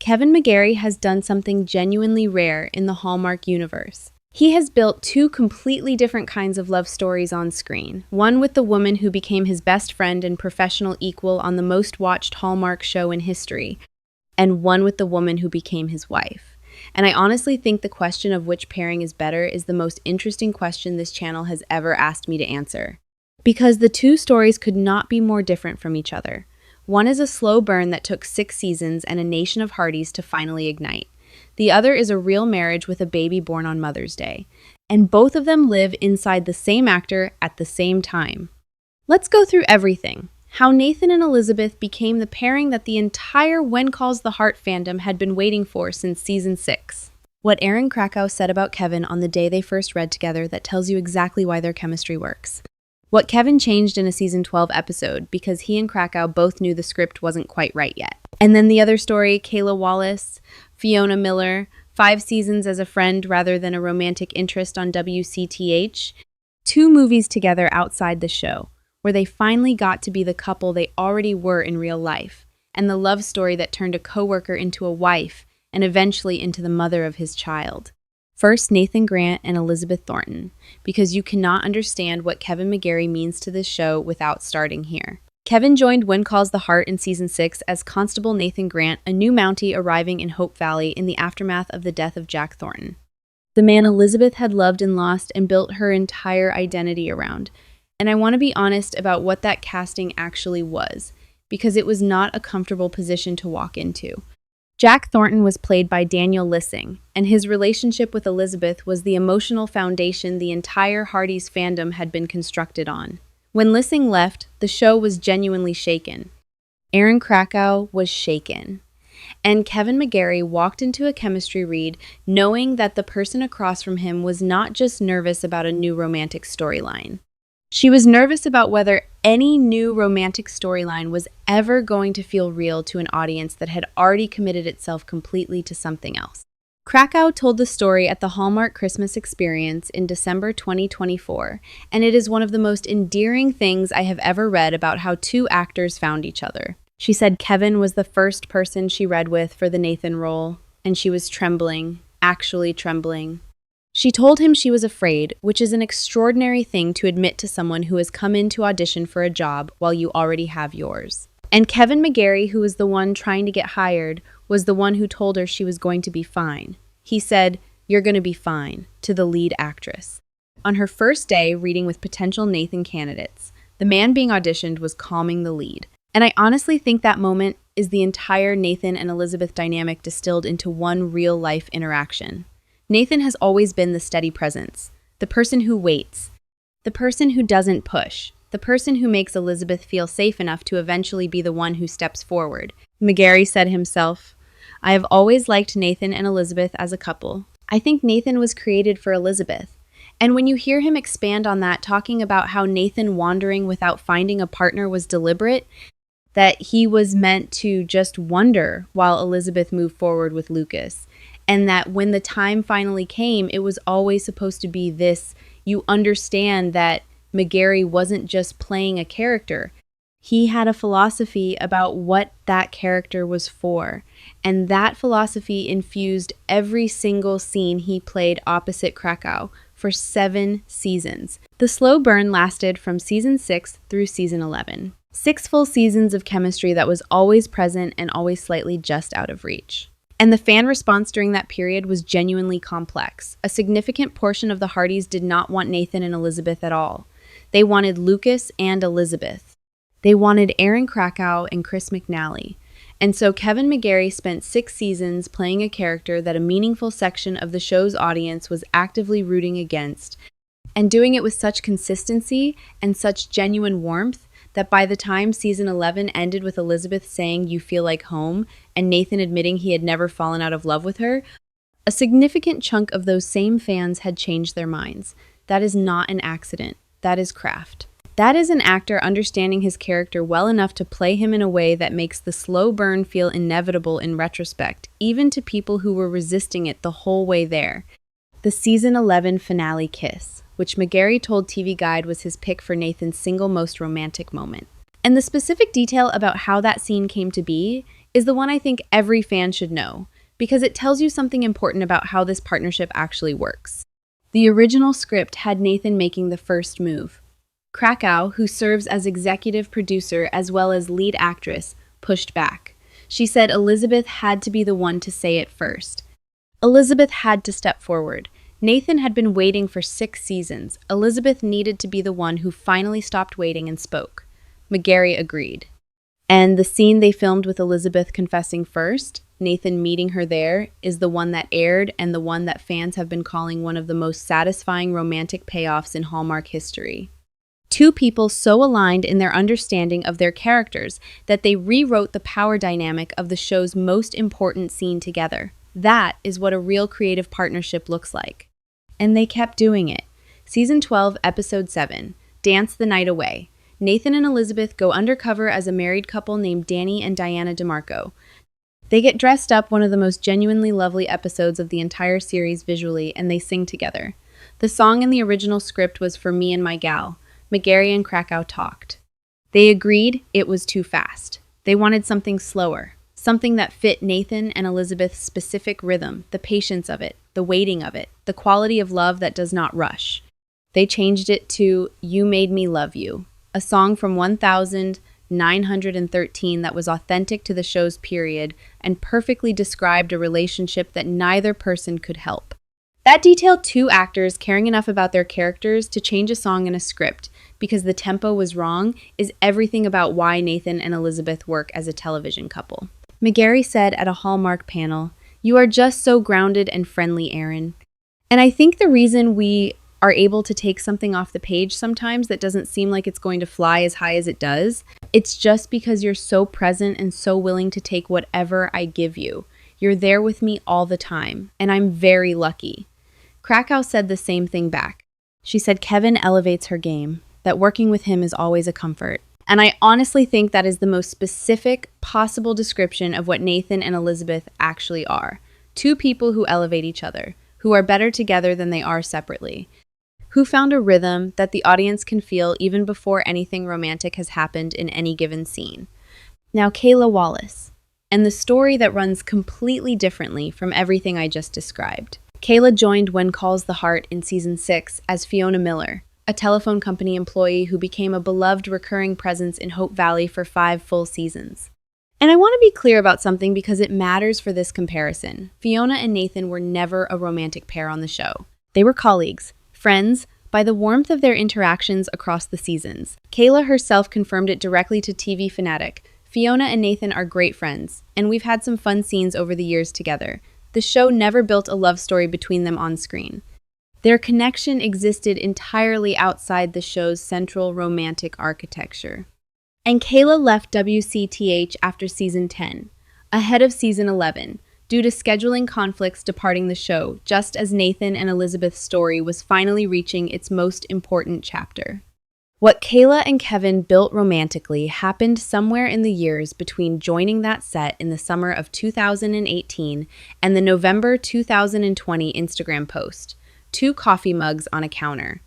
Kevin McGarry has done something genuinely rare in the Hallmark universe. He has built two completely different kinds of love stories on screen. One with the woman who became his best friend and professional equal on the most watched Hallmark show in history, and one with the woman who became his wife. And I honestly think the question of which pairing is better is the most interesting question this channel has ever asked me to answer. Because the two stories could not be more different from each other. One is a slow burn that took 6 seasons and a nation of Hardys to finally ignite. The other is a real marriage with a baby born on Mother's Day. And both of them live inside the same actor at the same time. Let's go through everything. How Nathan and Elizabeth became the pairing that the entire When Calls the Heart fandom had been waiting for since season 6. What Erin Krakow said about Kevin on the day they first read together that tells you exactly why their chemistry works. What Kevin changed in a season 12 episode because he and Krakow both knew the script wasn't quite right yet. And then the other story, Kayla Wallace, Fiona Miller, 5 seasons as a friend rather than a romantic interest on WCTH, 2 movies together outside the show, where they finally got to be the couple they already were in real life, and the love story that turned a coworker into a wife and eventually into the mother of his child. First, Nathan Grant and Elizabeth Thornton, because you cannot understand what Kevin McGarry means to this show without starting here. Kevin joined When Calls the Heart in season 6 as Constable Nathan Grant, a new Mountie arriving in Hope Valley in the aftermath of the death of Jack Thornton. The man Elizabeth had loved and lost and built her entire identity around. And I want to be honest about what that casting actually was, because it was not a comfortable position to walk into. Jack Thornton was played by Daniel Lissing, and his relationship with Elizabeth was the emotional foundation the entire Hardys fandom had been constructed on. When Lissing left, the show was genuinely shaken. Erin Krakow was shaken. And Kevin McGarry walked into a chemistry read knowing that the person across from him was not just nervous about a new romantic storyline. She was nervous about whether any new romantic storyline was ever going to feel real to an audience that had already committed itself completely to something else. Krakow told the story at the Hallmark Christmas Experience in December 2024, and it is one of the most endearing things I have ever read about how 2 actors found each other. She said Kevin was the first person she read with for the Nathan role, and she was trembling, actually trembling. She told him she was afraid, which is an extraordinary thing to admit to someone who has come in to audition for a job while you already have yours. And Kevin McGarry, who was the one trying to get hired, was the one who told her she was going to be fine. He said, "You're going to be fine," to the lead actress. On her first day reading with potential Nathan candidates, the man being auditioned was calming the lead. And I honestly think that moment is the entire Nathan and Elizabeth dynamic distilled into one real-life interaction. Nathan has always been the steady presence, the person who waits, the person who doesn't push, the person who makes Elizabeth feel safe enough to eventually be the one who steps forward. McGarry said himself, "I have always liked Nathan and Elizabeth as a couple. I think Nathan was created for Elizabeth." And when you hear him expand on that, talking about how Nathan wandering without finding a partner was deliberate, that he was meant to just wonder while Elizabeth moved forward with Lucas. And that when the time finally came, it was always supposed to be this. You understand that McGarry wasn't just playing a character. He had a philosophy about what that character was for. And that philosophy infused every single scene he played opposite Krakow for 7 seasons. The slow burn lasted from season 6 through season 11. 6 full seasons of chemistry that was always present and always slightly just out of reach. And the fan response during that period was genuinely complex. A significant portion of the Hardys did not want Nathan and Elizabeth at all. They wanted Lucas and Elizabeth. They wanted Erin Krakow and Chris McNally. And so Kevin McGarry spent 6 seasons playing a character that a meaningful section of the show's audience was actively rooting against, and doing it with such consistency and such genuine warmth that by the time season 11 ended with Elizabeth saying "you feel like home" and Nathan admitting he had never fallen out of love with her, a significant chunk of those same fans had changed their minds. That is not an accident. That is craft. That is an actor understanding his character well enough to play him in a way that makes the slow burn feel inevitable in retrospect, even to people who were resisting it the whole way there. The season 11 finale kiss, which McGarry told TV Guide was his pick for Nathan's single most romantic moment. And the specific detail about how that scene came to be is the one I think every fan should know, because it tells you something important about how this partnership actually works. The original script had Nathan making the first move. Krakow, who serves as executive producer as well as lead actress, pushed back. She said Elizabeth had to be the one to say it first. Elizabeth had to step forward. Nathan had been waiting for 6 seasons. Elizabeth needed to be the one who finally stopped waiting and spoke. McGarry agreed. And the scene they filmed with Elizabeth confessing first, Nathan meeting her there, is the one that aired and the one that fans have been calling one of the most satisfying romantic payoffs in Hallmark history. Two people so aligned in their understanding of their characters that they rewrote the power dynamic of the show's most important scene together. That is what a real creative partnership looks like. And they kept doing it. Season 12, Episode 7, Dance the Night Away. Nathan and Elizabeth go undercover as a married couple named Danny and Diana DeMarco. They get dressed up, one of the most genuinely lovely episodes of the entire series visually, and they sing together. The song in the original script was For Me and My Gal. McGarry and Krakow talked. They agreed it was too fast. They wanted something slower, something that fit Nathan and Elizabeth's specific rhythm, the patience of it, the waiting of it, the quality of love that does not rush. They changed it to You Made Me Love You, a song from 1913 that was authentic to the show's period and perfectly described a relationship that neither person could help. That detailed 2 actors caring enough about their characters to change a song in a script because the tempo was wrong is everything about why Nathan and Elizabeth work as a television couple. McGarry said at a Hallmark panel, "You are just so grounded and friendly, Erin." And I think the reason we are able to take something off the page sometimes that doesn't seem like it's going to fly as high as it does, it's just because you're so present and so willing to take whatever I give you. You're there with me all the time, and I'm very lucky. Krakow said the same thing back. She said Kevin elevates her game, that working with him is always a comfort. And I honestly think that is the most specific possible description of what Nathan and Elizabeth actually are. 2 people who elevate each other, who are better together than they are separately, who found a rhythm that the audience can feel even before anything romantic has happened in any given scene. Now, Kayla Wallace, and the story that runs completely differently from everything I just described. Kayla joined When Calls the Heart in Season 6 as Fiona Miller, a telephone company employee who became a beloved recurring presence in Hope Valley for 5 full seasons. And I want to be clear about something because it matters for this comparison. Fiona and Nathan were never a romantic pair on the show. They were colleagues, friends, by the warmth of their interactions across the seasons. Kayla herself confirmed it directly to TV Fanatic. Fiona and Nathan are great friends, and we've had some fun scenes over the years together. The show never built a love story between them on screen. Their connection existed entirely outside the show's central romantic architecture. And Kayla left WCTH after Season 10, ahead of Season 11, due to scheduling conflicts departing the show, just as Nathan and Elizabeth's story was finally reaching its most important chapter. What Kayla and Kevin built romantically happened somewhere in the years between joining that set in the summer of 2018 and the November 2020 Instagram post, 2 coffee mugs on a counter.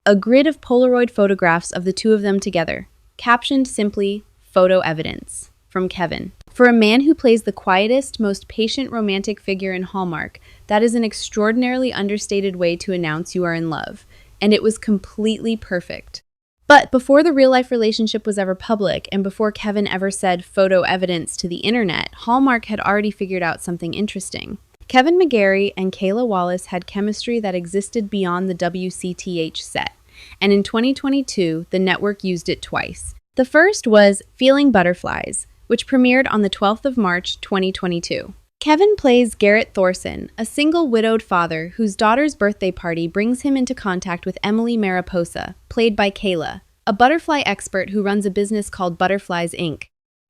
A grid of Polaroid photographs of the 2 of them together, captioned simply, "Photo Evidence," from Kevin. For a man who plays the quietest, most patient romantic figure in Hallmark, that is an extraordinarily understated way to announce you are in love, and it was completely perfect. But before the real-life relationship was ever public, and before Kevin ever said photo evidence to the internet, Hallmark had already figured out something interesting. Kevin McGarry and Kayla Wallace had chemistry that existed beyond the WCTH set, and in 2022, the network used it twice. The first was Feeling Butterflies, which premiered on the 12th of March, 2022. Kevin plays Garrett Thorson, a single widowed father whose daughter's birthday party brings him into contact with Emily Mariposa, played by Kayla, a butterfly expert who runs a business called Butterflies Inc.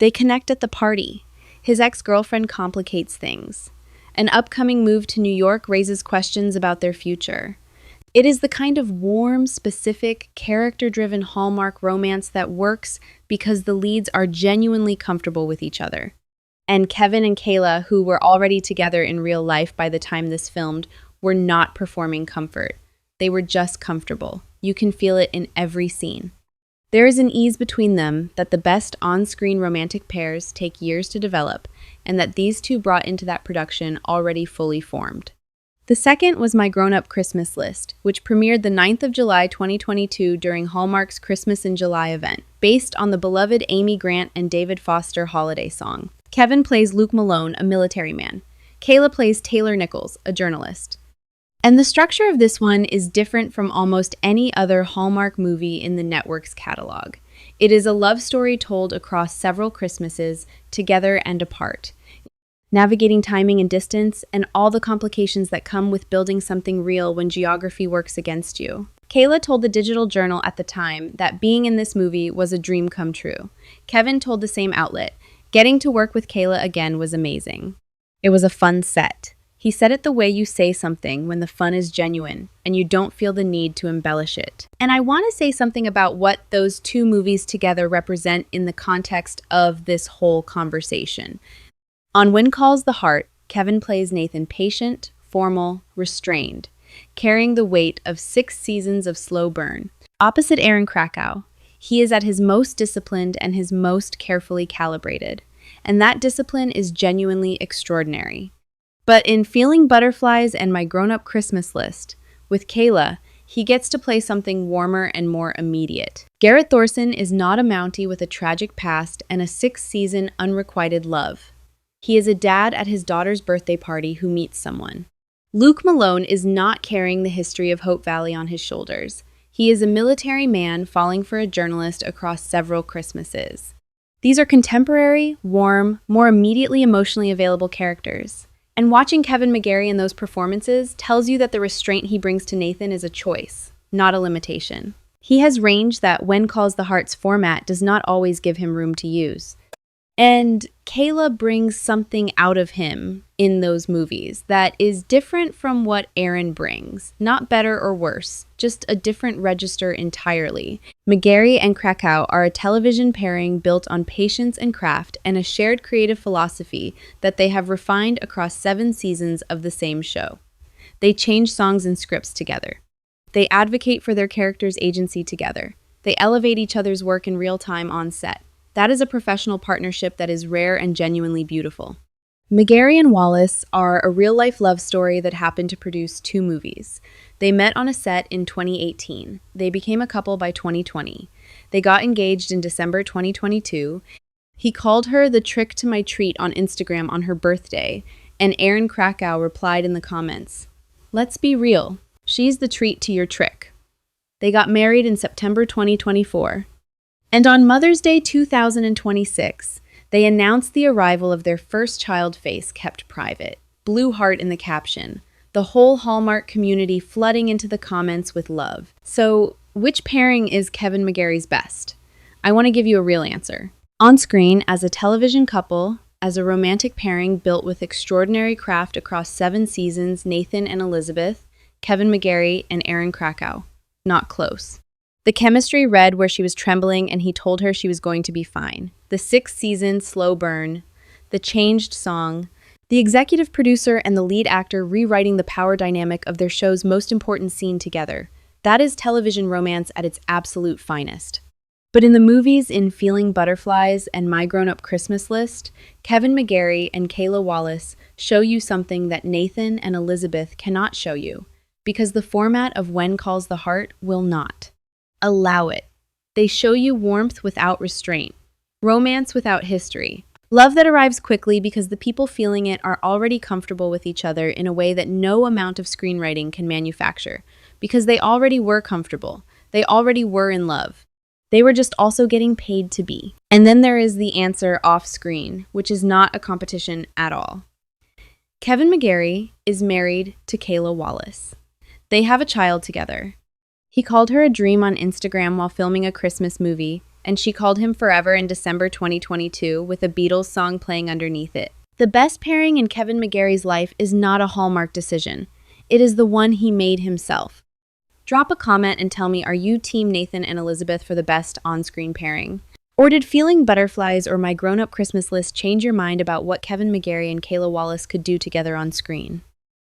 They connect at the party. His ex-girlfriend complicates things. An upcoming move to New York raises questions about their future. It is the kind of warm, specific, character-driven Hallmark romance that works because the leads are genuinely comfortable with each other. And Kevin and Kayla, who were already together in real life by the time this filmed, were not performing comfort. They were just comfortable. You can feel it in every scene. There is an ease between them that the best on-screen romantic pairs take years to develop, and that these two brought into that production already fully formed. The second was My Grown-Up Christmas List, which premiered the 9th of July 2022 during Hallmark's Christmas in July event, based on the beloved Amy Grant and David Foster holiday song. Kevin plays Luke Malone, a military man. Kayla plays Taylor Nichols, a journalist. And the structure of this one is different from almost any other Hallmark movie in the network's catalog. It is a love story told across several Christmases, together and apart, navigating timing and distance, and all the complications that come with building something real when geography works against you. Kayla told the Digital Journal at the time that being in this movie was a dream come true. Kevin told the same outlet, "Getting to work with Kayla again was amazing. It was a fun set. He said it the way you say something when the fun is genuine and you don't feel the need to embellish it." And I want to say something about what those two movies together represent in the context of this whole conversation. On When Calls the Heart, Kevin plays Nathan patient, formal, restrained, carrying the weight of 6 seasons of slow burn. Opposite Erin Krakow, he is at his most disciplined and his most carefully calibrated. And that discipline is genuinely extraordinary. But in Feeling Butterflies and My Grown-Up Christmas List, with Kayla, he gets to play something warmer and more immediate. Garrett Thorson is not a Mountie with a tragic past and a 6-season unrequited love. He is a dad at his daughter's birthday party who meets someone. Luke Malone is not carrying the history of Hope Valley on his shoulders. He is a military man falling for a journalist across several Christmases. These are contemporary, warm, more immediately emotionally available characters. And watching Kevin McGarry in those performances tells you that the restraint he brings to Nathan is a choice, not a limitation. He has range that When Calls the Heart's format does not always give him room to use. And Kayla brings something out of him in those movies that is different from what Erin brings. Not better or worse, just a different register entirely. McGarry and Krakow are a television pairing built on patience and craft and a shared creative philosophy that they have refined across 7 seasons of the same show. They change songs and scripts together. They advocate for their characters' agency together. They elevate each other's work in real time on set. That is a professional partnership that is rare and genuinely beautiful. McGarry and Wallace are a real-life love story that happened to produce 2 movies. They met on a set in 2018. They became a couple by 2020. They got engaged in December 2022. He called her the trick to my treat on Instagram on her birthday, and Erin Krakow replied in the comments, "Let's be real. She's the treat to your trick." They got married in September 2024. And on Mother's Day 2026, they announced the arrival of their first child, Face Kept Private. Blue heart in the caption. The whole Hallmark community flooding into the comments with love. So, which pairing is Kevin McGarry's best? I want to give you a real answer. On screen, as a television couple, as a romantic pairing built with extraordinary craft across 7 seasons, Nathan and Elizabeth, Kevin McGarry and Erin Krakow. Not close. The chemistry read where she was trembling and he told her she was going to be fine. The 6-season slow burn, the changed song, the executive producer and the lead actor rewriting the power dynamic of their show's most important scene together. That is television romance at its absolute finest. But in the movies in Feeling Butterflies and My Grown-Up Christmas List, Kevin McGarry and Kayla Wallace show you something that Nathan and Elizabeth cannot show you, because the format of When Calls the Heart will not. Allow it. They show you warmth without restraint, romance without history, love that arrives quickly because the people feeling it are already comfortable with each other in a way that no amount of screenwriting can manufacture, because they already were comfortable, they already were in love. They were just also getting paid to be. And then there is the answer off screen, which is not a competition at all. Kevin McGarry is married to Kayla Wallace. They have a child together. He called her a dream on Instagram while filming a Christmas movie, and she called him forever in December 2022 with a Beatles song playing underneath it. The best pairing in Kevin McGarry's life is not a Hallmark decision. It is the one he made himself. Drop a comment and tell me, are you Team Nathan and Elizabeth for the best on-screen pairing? Or did Feeling Butterflies or My Grown-Up Christmas List change your mind about what Kevin McGarry and Kayla Wallace could do together on screen?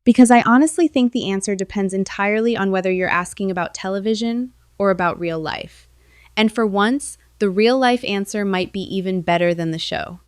Because I honestly think the answer depends entirely on whether you're asking about television or about real life. And for once, the real-life answer might be even better than the show.